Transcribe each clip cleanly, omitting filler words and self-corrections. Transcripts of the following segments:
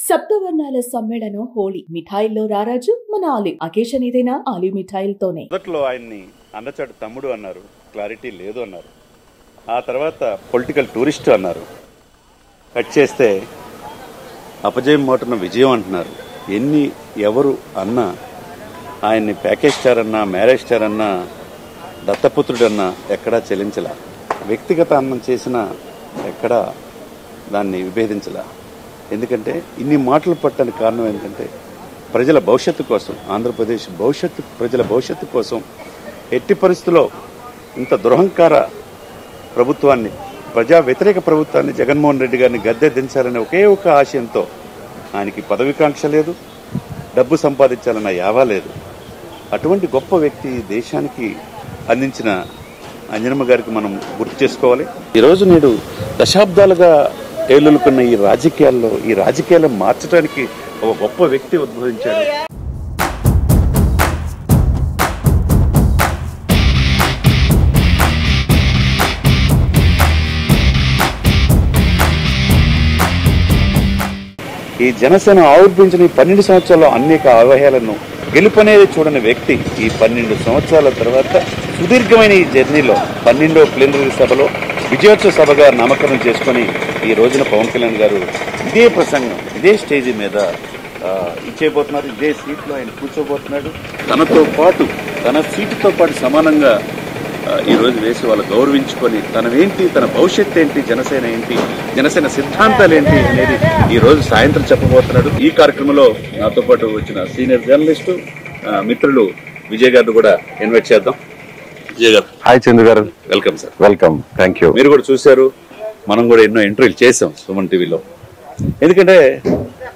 సప్తవర్ణాల సమ్మేళనం హోళీ మిఠాయిల్లో రారాజు మన ఆలి. అకేషన్ ఏదైనా ఆలి మిఠాయిలతోనే. మొదట్లో ఆయన్ని అన్నచాటు తమ్ముడు అన్నారు, క్లారిటీ లేదు అన్నారు. ఆ తర్వాత పొలిటికల్ టూరిస్ట్ అన్నారు. కట్ చేస్తే అపజయం మోటున విజయం అంటున్నారు. ఎవరు అన్నా ఆయన్ని ప్యాకేజ్ స్టార్ అన్నా, మ్యారేజ్ స్టార్ అన్నా, దత్తపుత్రుడన్నా ఎక్కడా చెల్లించలా. వ్యక్తిగత అన్నం చేసినా ఎక్కడా దాన్ని విభేదించలా. ఎందుకంటే ఇన్ని మాటలు పట్టడానికి కారణం ఏంటంటే ప్రజల భవిష్యత్తు కోసం, ఆంధ్రప్రదేశ్ ప్రజల భవిష్యత్తు కోసం ఎట్టి పరిస్థితుల్లో ఇంత దురహంకార ప్రభుత్వాన్ని, ప్రజా వ్యతిరేక ప్రభుత్వాన్ని, జగన్మోహన్ రెడ్డి గారిని గద్దె దించాలనే ఒకే ఒక ఆశయంతో, ఆయనకి పదవికాంక్ష లేదు, డబ్బు సంపాదించాలన్న యావా లేదు. అటువంటి గొప్ప వ్యక్తి దేశానికి అందించిన అంజనమ్మ గారికి మనం గుర్తు చేసుకోవాలి. ఈరోజు నేడు దశాబ్దాలుగా ఏలుకున్న ఈ రాజకీయాలను మార్చడానికి ఒక గొప్ప వ్యక్తి ఉద్భవించాడు. ఈ జనసేన ఆవిర్భించిన ఈ 12 సంవత్సరాల్లో అనేక అవహేళనను, గెలుపనేది చూడని వ్యక్తి ఈ 12 సంవత్సరాల తర్వాత సుదీర్ఘమైన ఈ జర్నీలో 12వ ప్లీనరీ సభలో విజయోత్సవ సభగా నామకరణం చేసుకుని ఈ రోజున పవన్ కళ్యాణ్ గారు ఇదే ప్రసంగం, ఇదే స్టేజి మీద ఇచ్చేయబోతున్నారు. ఇదే సీట్లో ఆయన కూర్చోబోతున్నాడు. తనతో పాటు, తన సీటుతో పాటు సమానంగా ఈరోజు వేసి వాళ్ళు గౌరవించుకొని తనవేంటి, తన భవిష్యత్తు ఏంటి, జనసేన ఏంటి, జనసేన సిద్ధాంతాలు ఏంటి అనేది ఈ రోజు సాయంత్రం చెప్పబోతున్నాడు. ఈ కార్యక్రమంలో నాతో పాటు వచ్చిన సీనియర్ జర్నలిస్టు మిత్రులు విజయ్ గారిని కూడా ఇన్వైట్ చేద్దాం. విజయ్ గారు. హాయ్ చంద్ర గారు. Welcome sir. Welcome. Thank you. మీరు కూడా చూశారు, మనం కూడా ఎన్నో ఇంటర్వ్యూలు చేసాం సుమన్ టీవీలో. ఎందుకంటే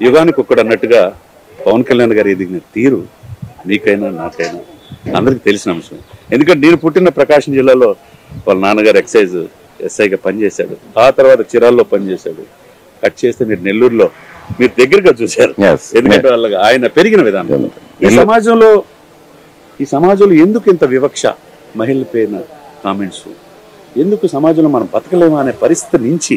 యుగానికి ఒక్కడు అన్నట్టుగా పవన్ కళ్యాణ్ గారు ఎదిగిన తీరు నీకైనా నాకైనా అందరికి తెలిసిన అంశం. ఎందుకంటే నేను పుట్టిన ప్రకాశం జిల్లాలో వాళ్ళ నాన్నగారు ఎక్సైజ్ ఎస్ఐగా పనిచేశాడు. ఆ తర్వాత చిరాల్లో పనిచేశాడు. కట్ చేస్తే మీరు నెల్లూరులో మీరు దగ్గరగా చూశారు. ఎందుకంటే వాళ్ళకి ఆయన పెరిగిన విధానం. ఈ సమాజంలో ఎందుకు ఇంత వివక్ష, మహిళల పైన కామెంట్స్, ఎందుకు సమాజంలో మనం బతకలేమా అనే పరిస్థితి నుంచి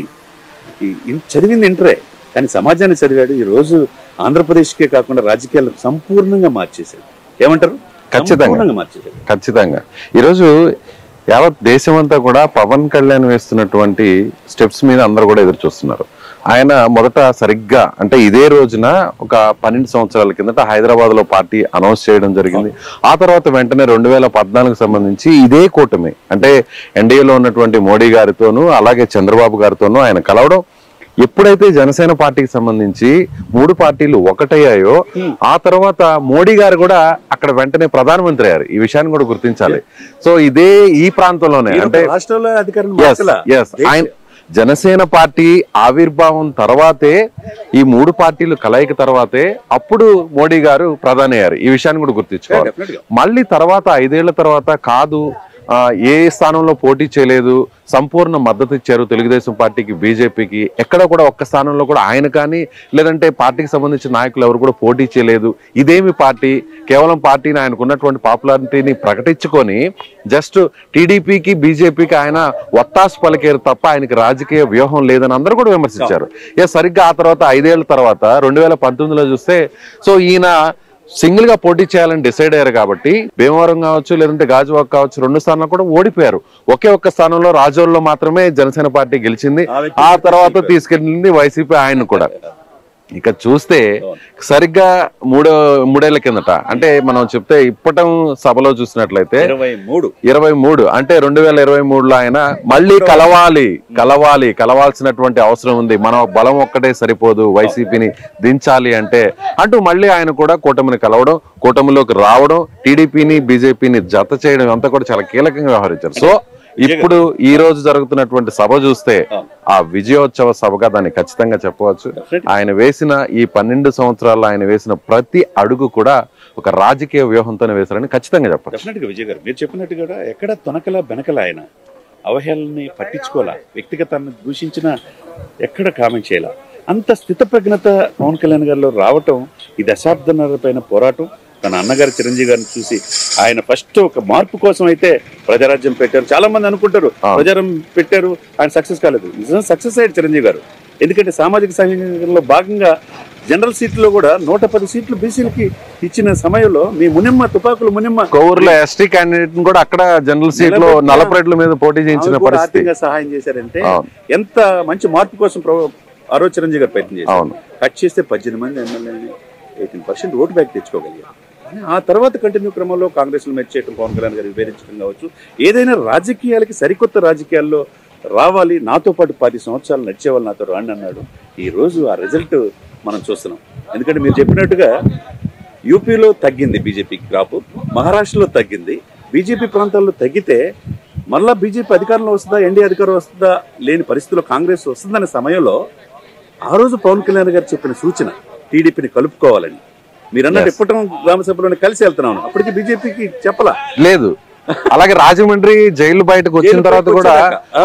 చదివింది ఇంటరే, కానీ సమాజాన్ని చదివాడు. ఈ రోజు ఆంధ్రప్రదేశ్కే కాకుండా రాజకీయాలకు సంపూర్ణంగా మార్చేశాడు. ఏమంటారు? ఖచ్చితంగా ఈరోజు యావత్ దేశం అంతా కూడా పవన్ కళ్యాణ్ వేస్తున్నటువంటి స్టెప్స్ మీద అందరూ కూడా ఎదురు చూస్తున్నారు. ఆయన మొదట సరిగ్గా అంటే ఇదే రోజున ఒక 12 సంవత్సరాల కిందట హైదరాబాద్ లో పార్టీ అనౌన్స్ చేయడం జరిగింది. ఆ తర్వాత వెంటనే 2014 సంబంధించి ఇదే కూటమి అంటే ఎన్డీఏలో ఉన్నటువంటి మోడీ గారితోనూ అలాగే చంద్రబాబు గారితోనూ ఆయన కలవడం. ఎప్పుడైతే జనసేన పార్టీకి సంబంధించి 3 పార్టీలు ఒకటయ్యాయో ఆ తర్వాత మోడీ గారు కూడా అక్కడ వెంటనే ప్రధానమంత్రి అయ్యారు. ఈ విషయాన్ని కూడా గుర్తించాలి. సో ఇదే ఈ ప్రాంతంలోనే అంటే ఆయన జనసేన పార్టీ ఆవిర్భావం తర్వాతే, ఈ 3 పార్టీలు కలయిక తర్వాతే అప్పుడు మోడీ గారు ప్రధాని అయ్యారు. ఈ విషయాన్ని కూడా గుర్తించుకోవాలి. మళ్ళీ తర్వాత 5 ఏళ్ల తర్వాత కాదు, ఏ స్థానంలో పోటీ చేయలేదు, సంపూర్ణ మద్దతు ఇచ్చారు తెలుగుదేశం పార్టీకి, బీజేపీకి. ఎక్కడ కూడా ఒక్క స్థానంలో కూడా ఆయన కానీ లేదంటే పార్టీకి సంబంధించిన నాయకులు ఎవరు కూడా పోటీ చేయలేదు. ఇదేమి పార్టీ, కేవలం పార్టీని ఆయనకు ఉన్నటువంటి పాపులారిటీని ప్రకటించుకొని జస్ట్ టీడీపీకి బీజేపీకి ఆయన ఒత్తాసు పలికేరు తప్ప ఆయనకి రాజకీయ వ్యూహం లేదని అందరూ కూడా విమర్శించారు. సరిగ్గా ఆ తర్వాత 5 ఏళ్ల తర్వాత 2019లో చూస్తే సో ఈయన సింగిల్ గా పోటీ చేయాలని డిసైడ్ అయ్యారు. కాబట్టి భీమవరం కావచ్చు లేదంటే గాజువాక్ కావచ్చు 2 స్థానాలు కూడా ఓడిపోయారు. ఒక్క స్థానంలో రాజోల్లో మాత్రమే జనసేన పార్టీ గెలిచింది. ఆ తర్వాత తీసుకెళ్ళింది వైసీపీ ఆయన కూడా. ఇక చూస్తే సరిగ్గా మూడేళ్ల కిందట అంటే మనం చెప్తే ఇప్పటం సభలో చూసినట్లయితే 23 అంటే 2023లో ఆయన మళ్ళీ కలవాల్సినటువంటి అవసరం ఉంది, మన బలం ఒక్కటే సరిపోదు, వైసీపీని దించాలి అంటే అంటూ మళ్ళీ ఆయన కూడా కూటమిని కలవడం, కూటమిలోకి రావడం, టీడీపీని బీజేపీని జత చేయడం అంతా కూడా చాలా కీలకంగా వ్యవహరించారు. సో ఇప్పుడు ఈ రోజు జరుగుతున్నటువంటి సభ చూస్తే ఆ విజయోత్సవ సభగా దాన్ని ఖచ్చితంగా చెప్పవచ్చు. ఆయన వేసిన ఈ 12 సంవత్సరాల్లో ఆయన వేసిన ప్రతి అడుగు కూడా ఒక రాజకీయ వ్యూహంతోనే వేశారని ఖచ్చితంగా చెప్పచ్చు. విజయ్ గారు మీరు చెప్పినట్టుగా ఎక్కడ తొనకల బెనకల ఆయన అవహేళనని పట్టించుకోవాలా, వ్యక్తిగతాన్ని దూషించిన ఎక్కడ కామెంట్ చేయాల, అంత స్థితప్రజ్ఞత పవన్ కళ్యాణ్ గారిలో రావటం ఈ దశాబ్దన్నర పైన పోరాటం. తన అన్నగారు చిరంజీవి గారిని చూసి ఆయన ఫస్ట్ ఒక మార్పు కోసం అయితే ప్రజారాజ్యం పెట్టారు. చాలా మంది అనుకుంటారు ప్రజారం పెట్టారు, ఆయన సక్సెస్ కాలేదు. నిజంగా సక్సెస్ అయ్యాడు చిరంజీవి గారు. ఎందుకంటే సామాజిక సంఘంలో భాగంగా జనరల్ సీట్లో కూడా 110 సీట్లు బీసీలకి ఇచ్చిన సమయంలో మీ మునిమ్మ తుపాకులు మునిమ్మ కోవూరులో ఎస్టీ క్యాండిడేట్ కూడా అక్కడ జనరల్ సీట్ లో 40 మీద పోటీ చేయించిన పరిస్థితి. సహాయం చేశారంటే ఎంత మంచి మార్పు కోసం ఆరో చిరంజీవి గారు ప్రయత్నం చేశారు. కట్ చేస్తే 18 మంది ఎమ్మెల్యేని 18% ఓటు బ్యాక్ తెచ్చుకోగలిగారు. ఆ తర్వాత కంటిన్యూ క్రమంలో కాంగ్రెస్ లో మెచ్చేయటం, పవన్ కళ్యాణ్ గారు విభేదించడం కావచ్చు, ఏదైనా రాజకీయాలకి సరికొత్త రాజకీయాల్లో రావాలి, నాతో పాటు 10 సంవత్సరాలు నడిచేవాళ్ళు నాతో రాండి అన్నాడు. ఈ రోజు ఆ రిజల్ట్ మనం చూస్తున్నాం. ఎందుకంటే మీరు చెప్పినట్టుగా యూపీలో తగ్గింది బీజేపీ క్రాప్, మహారాష్ట్రలో తగ్గింది, బీజేపీ ప్రాంతాల్లో తగ్గితే మళ్ళా బీజేపీ అధికారంలో వస్తుందా, ఎన్డీఏ అధికారం వస్తుందా లేని పరిస్థితిలో కాంగ్రెస్ వస్తుందనే సమయంలో ఆ రోజు పవన్ కళ్యాణ్ గారు చెప్పిన సూచన టీడీపీని కలుపుకోవాలని. మీరు అన్నట్టు ఇప్పటి గ్రామసభలోనే కలిసి వెళ్తున్నాను, అప్పటికి బీజేపీకి చెప్పలా లేదు. అలాగే రాజమండ్రి జైలు బయటకు వచ్చిన తర్వాత కూడా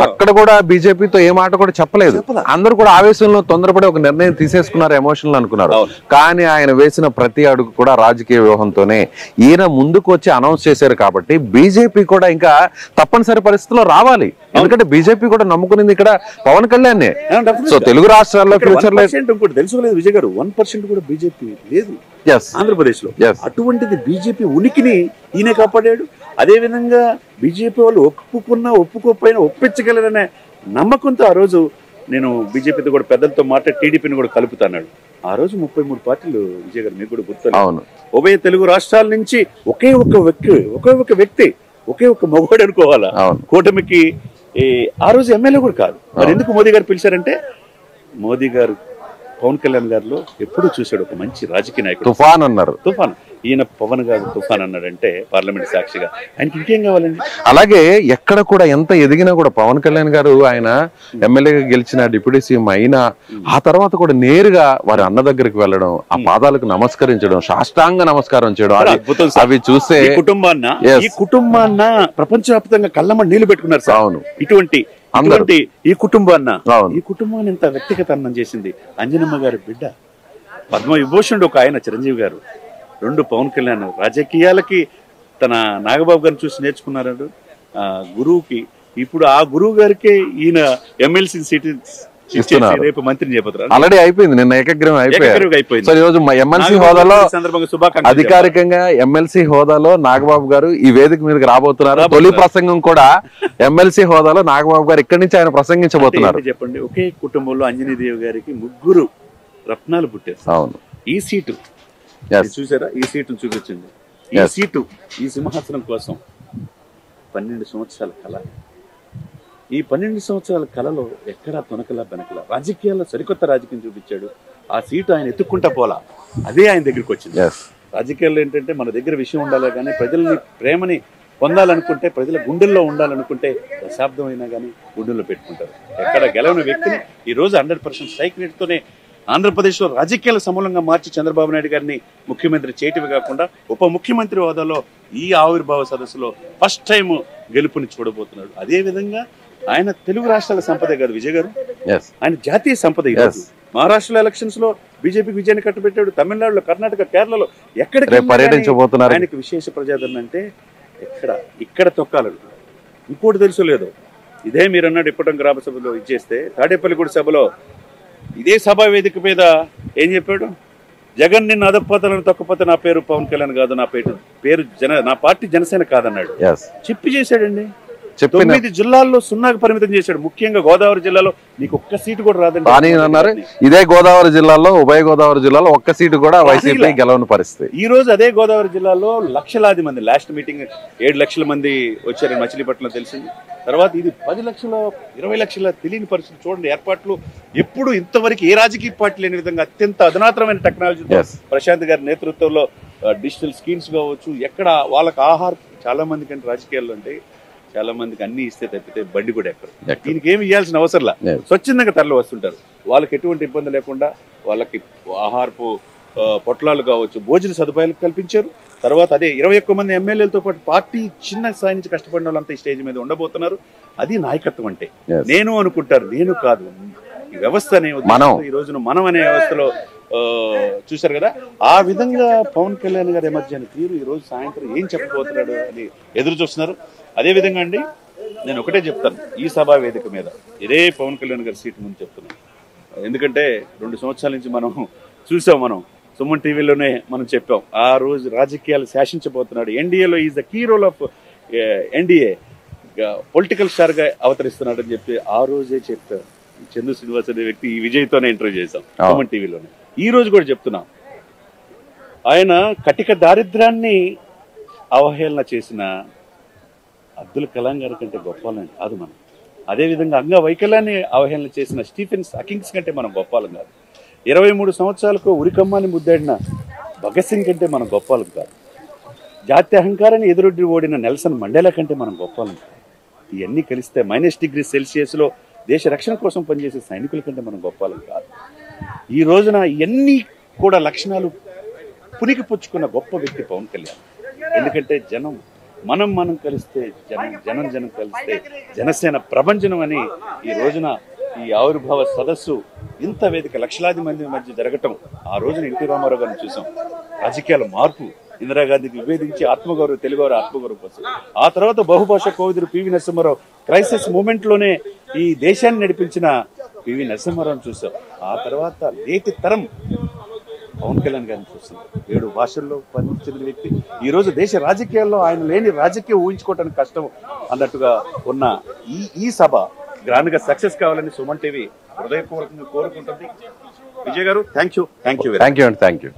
అక్కడ కూడా బీజేపీతో ఏ మాట కూడా చెప్పలేదు. అందరూ కూడా ఆవేశంలో తొందరపడి ఒక నిర్ణయం తీసేసుకున్నారు, ఎమోషనల్ అనుకున్నారు. కానీ ఆయన వేసిన ప్రతి అడుగు కూడా రాజకీయ వ్యూహంతోనే ఈయన ముందుకు వచ్చి అనౌన్స్ చేశారు. కాబట్టి బీజేపీ కూడా ఇంకా తప్పనిసరి పరిస్థితిలో రావాలి. ఎందుకంటే బీజేపీ కూడా నమ్ముకునింది ఇక్కడ పవన్ కళ్యాణ్. సో తెలుగు రాష్ట్రాల్లో ఫ్యూచర్ లో తెలుసుకోలేదు విజయ్ గారు, 1% కూడా బీజేపీ లేదు ఆంధ్రప్రదేశ్ లో. అటువంటిది బీజేపీ ఉనికిని ఈయన కాపాడాడు. అదే విధంగా బీజేపీ వాళ్ళు ఒప్పుకున్నా ఒప్పుకోకపోయినా ఒప్పించగలరనే నమ్మకంతో ఆ రోజు నేను బీజేపీతో కూడా పెద్దలతో మాట్లాడి టీడీపీని కూడా కలుపుతున్నాడు. ఆ రోజు 33 పార్టీలు విజయ్ గారు మీకు కూడా గుర్తు. ఉభయ తెలుగు రాష్ట్రాల నుంచి ఒకే ఒక వ్యక్తి ఒకే ఒక మగవాడు అనుకోవాలా కూటమికి. ఆ రోజు ఎమ్మెల్యే కూడా కాదు. మరి ఎందుకు మోదీ గారు పిలిచారంటే మోదీ గారు పవన్ కళ్యాణ్ గారిలో ఎప్పుడు చూశాడు ఒక మంచి రాజకీయ నాయకుడు. తుఫాన్ అన్నారు. తుఫాన్ ఈయన పవన్ గారు తుఫాన్ అన్నాడంటే పార్లమెంట్ సాక్షిగా ఆయనకి ఇంకేం కావాలండి. అలాగే ఎక్కడ కూడా ఎంత ఎదిగినా కూడా పవన్ కళ్యాణ్ గారు ఆయన ఎమ్మెల్యేగా గెలిచిన డిప్యూటీ సీఎం అయినా ఆ తర్వాత కూడా నేరుగా వారి అన్న దగ్గరికి వెళ్ళడం, ఆ పాదాలకు నమస్కరించడం, సాష్టాంగ నమస్కారం చేయడం, అవి చూస్తే ఈ కుటుంబాన్న ప్రపంచవ్యాప్తంగా కళ్ళమ్మ నీళ్లు పెట్టుకున్నారు సార్. అవును, ఇటువంటి ఈ కుటుంబాన్ని ఎంత వ్యక్తిగతనం చేసింది. అంజనమ్మ గారి బిడ్డ పద్మవిభూషణుడు ఒక ఆయన చిరంజీవి గారు, 2 పవన్ కళ్యాణ్ రాజకీయాలకి తన నాగబాబు గారిని చూసి నేర్చుకున్నారు. గురువుకి ఇప్పుడు ఆ గురువు గారికి ఈయన ఎమ్మెల్సీ సీట్ రేపు మంత్రిని చేయబోతున్నారు. ఆల్రెడీ అయిపోయింది, నిన్న ఏకగ్రీవం అయిపోయింది. ఈ రోజు ఎమ్మెల్సీ హోదాలో అధికారికంగా ఎమ్మెల్సీ హోదాలో నాగబాబు గారు ఈ వేదిక మీదకి రాబోతున్నారు. తొలి ప్రసంగం కూడా ఎమ్మెల్సీ హోదాలో నాగబాబు గారు ఇక్కడి నుంచి ఆయన ప్రసంగించబోతున్నారు. చెప్పండి, ఒకే కుటుంబంలో అంజనీదేవి గారికి 3 రత్నాలు పుట్టారు. అవును, ఈ సీటు చూసారా, ఈ సీటును చూపించింది. ఈ సీటు, ఈ సింహాసనం కోసం 12 సంవత్సరాల కళ. ఈ 12 సంవత్సరాల కళలో ఎక్కడా తొనకలా బెనకలా రాజకీయాల్లో సరికొత్త రాజకీయం చూపించాడు. ఆ సీటు ఆయన ఎత్తుక్కుంటా పోలా, అదే ఆయన దగ్గరికి వచ్చింది. రాజకీయాల్లో ఏంటంటే మన దగ్గర విషయం ఉండాలి, కానీ ప్రజల్ని ప్రేమని పొందాలనుకుంటే, ప్రజల గుండెల్లో ఉండాలనుకుంటే దశాబ్దం అయినా కానీ గుండెల్లో పెట్టుకుంటారు. ఎక్కడ గెలవని వ్యక్తిని ఈ రోజు 100% స్ట్రైక్ రేట్తోనే ఆంధ్రప్రదేశ్ లో రాజకీయాల సమూలంగా మార్చి చంద్రబాబు నాయుడు గారిని ముఖ్యమంత్రి చేయటమే కాకుండా ఉప ముఖ్యమంత్రి హోదాలో ఈ ఆవిర్భావ సదస్సులో ఫస్ట్ టైం గెలుపుని చూడబోతున్నాడు. అదే విధంగా ఆయన తెలుగు రాష్ట్రాల సంపదే కాదు విజయ్ గారు, ఆయన జాతీయ సంపద. ఈరోజు మహారాష్ట్రలో ఎలక్షన్స్ లో బీజేపీకి విజయాన్ని కట్టుబెట్టాడు. తమిళనాడులో, కర్ణాటక, కేరళలో ఎక్కడికి పర్యటించబోతున్నారు. ఆయనకి విశేష ప్రజాదరణ అంటే ఇక్కడ తొక్కాలను. ఇంకోటి తెలుసు లేదు, ఇదే మీరు అన్నాడు ఇప్పటి గ్రామ సభలో ఇచ్చేస్తే తాడేపల్లిగూడ సభలో ఇదే సభా వేదిక మీద ఏం చెప్పాడు, జగన్ నిన్ను అదపోతానని తొక్కపోతే నా పేరు పవన్ కళ్యాణ్ కాదు, నా పేరు నా పార్టీ జనసేన కాదన్నాడు. చెప్పి చేశాడండి. 9 జిల్లాల్లో 0కి పరిమితం చేశాడు. ముఖ్యంగా గోదావరి జిల్లాలో నీకు ఒక్క సీటు కూడా రాదండి అన్నారు. ఇదే గోదావరి జిల్లాలో, ఉభయ గోదావరి జిల్లాలో ఒక్క సీటు కూడా వైసీపీ గెలవని పరిస్థితి. ఈ రోజు అదే గోదావరి జిల్లాలో లక్షలాది మంది, లాస్ట్ మీటింగ్ 7 లక్షల మంది వచ్చారని మచిలీపట్నంలో తెలిసింది. తర్వాత ఇది 10 లక్షల 20 లక్షల తెలియని పరిస్థితి. చూడండి, ఏర్పాట్లు ఎప్పుడు ఇంతవరకు ఏ రాజకీయ పార్టీ లేని విధంగా అత్యంత అధునాతనమైన టెక్నాలజీతో ప్రశాంత్ గారి నేతృత్వంలో డిజిటల్ స్కీమ్స్ కావచ్చు, ఎక్కడ వాళ్ళకి ఆహారం చాలా మంది కంటే రాజకీయాల్లో అంటే చాలా మందికి అన్ని ఇస్తే తప్పితే బండి కూడా ఎక్కడ. దీనికి ఏమి ఇవ్వాల్సిన అవసరంలా, స్వచ్ఛందంగా తరలి వస్తుంటారు. వాళ్ళకి ఎటువంటి ఇబ్బంది లేకుండా వాళ్ళకి ఆహారపు పొట్లాలు కావచ్చు, భోజన సదుపాయాలు కల్పించారు. తర్వాత అదే 21 మంది ఎమ్మెల్యేలతో పాటు పార్టీ చిన్న స్థాయి నుంచి కష్టపడిన వాళ్ళంతా ఈ స్టేజ్ మీద ఉండబోతున్నారు. అది నాయకత్వం అంటే. నేను అనుకుంటారు, నేను కాదు, ఈ వ్యవస్థ అనే ఈ రోజున మనం అనే వ్యవస్థలో చూశారు కదా. ఆ విధంగా పవన్ కళ్యాణ్ గారి మధ్యాహ్న తీరు ఈ రోజు సాయంత్రం ఏం చెప్పబోతున్నాడు అని ఎదురు చూస్తున్నారు. అదే విధంగా అండి, నేను ఒకటే చెప్తాను, ఈ సభా వేదిక మీద ఇదే పవన్ కళ్యాణ్ గారి సీటు ముందు చెప్తున్నాను. ఎందుకంటే 2 సంవత్సరాల నుంచి మనం చూసాం మనం సుమన్ టీవీలోనే మనం చెప్పాం. ఆ రోజు రాజకీయాలు శాసించబోతున్నాడు, ఎన్డీఏలో is the key role of NDA, political star గా అవతరిస్తున్నాడు అని చెప్పి ఆ రోజే చెప్పారు. చందు శ్రీనివాస్ అనే వ్యక్తి ఈ విజయ్తోనే ఇంటర్వ్యూ చేశాం సుమన్ టీవీలోనే. ఈ రోజు కూడా చెప్తున్నాం, ఆయన కటిక దారిద్ర్యాన్ని అవహేళన చేసిన అబ్దుల్ కలాం గారి కంటే గొప్పవాళ్ళని కాదు మనం. అదేవిధంగా అంగవైకల్యాన్ని అవహేళన చేసిన స్టీఫెన్ హాకింగ్స్ కంటే మనం గొప్పవాళ్ళం కాదు. 23 సంవత్సరాలకు ఉరికమ్మాన్ని ముద్దాడిన భగత్ సింగ్ కంటే మనం గొప్పవాళ్ళం కాదు. జాతీయ అహంకారాన్ని ఎదురొడ్డి ఓడిన నెల్సన్ మండేలా కంటే మనం గొప్పవాళ్ళం కాదు. ఇవన్నీ కలిస్తే -°C దేశ రక్షణ కోసం పనిచేసే సైనికుల కంటే మనం గొప్పవాళ్ళం కాదు. ఈ రోజున ఇవన్నీ కూడా లక్షణాలు పునికి పుచ్చుకున్న గొప్ప వ్యక్తి పవన్ కళ్యాణ్. ఎందుకంటే జనం మనం కలిస్తే జనం కలిస్తే జనసేన ప్రభంజనం అని ఈ రోజున ఈ ఆవిర్భావ సదస్సు ఇంత వేదిక లక్షలాది మంది మధ్య జరగటం, ఆ రోజున ఎన్టీ రామారావు గారిని చూసాం. రాజకీయాల మార్పు, ఇందిరాగాంధీకి విభేదించి ఆత్మగౌరవ తెలుగువారి ఆత్మగౌరవ కోసం, ఆ తర్వాత బహుభాషా కోవిదుడు పివి నరసింహారావు క్రైసిస్ మూమెంట్ లోనే ఈ దేశాన్ని నడిపించిన పివి నరసింహారావుని చూసాం. ఆ తర్వాత నేటి తరం పవన్ కళ్యాణ్ గారిని చూస్తున్నాం. 7 భాషల్లో పనిచేసిన వ్యక్తి. ఈ రోజు దేశ రాజకీయాల్లో ఆయన లేని రాజకీయం ఊహించుకోవటానికి కష్టం అన్నట్టుగా ఉన్న ఈ సభ గ్రాండ్ గా సక్సెస్ కావాలని సుమన్ టీవీ హృదయపూర్వకంగా కోరుకుంటుంది. విజయ్ గారు, థ్యాంక్ యూ. Thank you.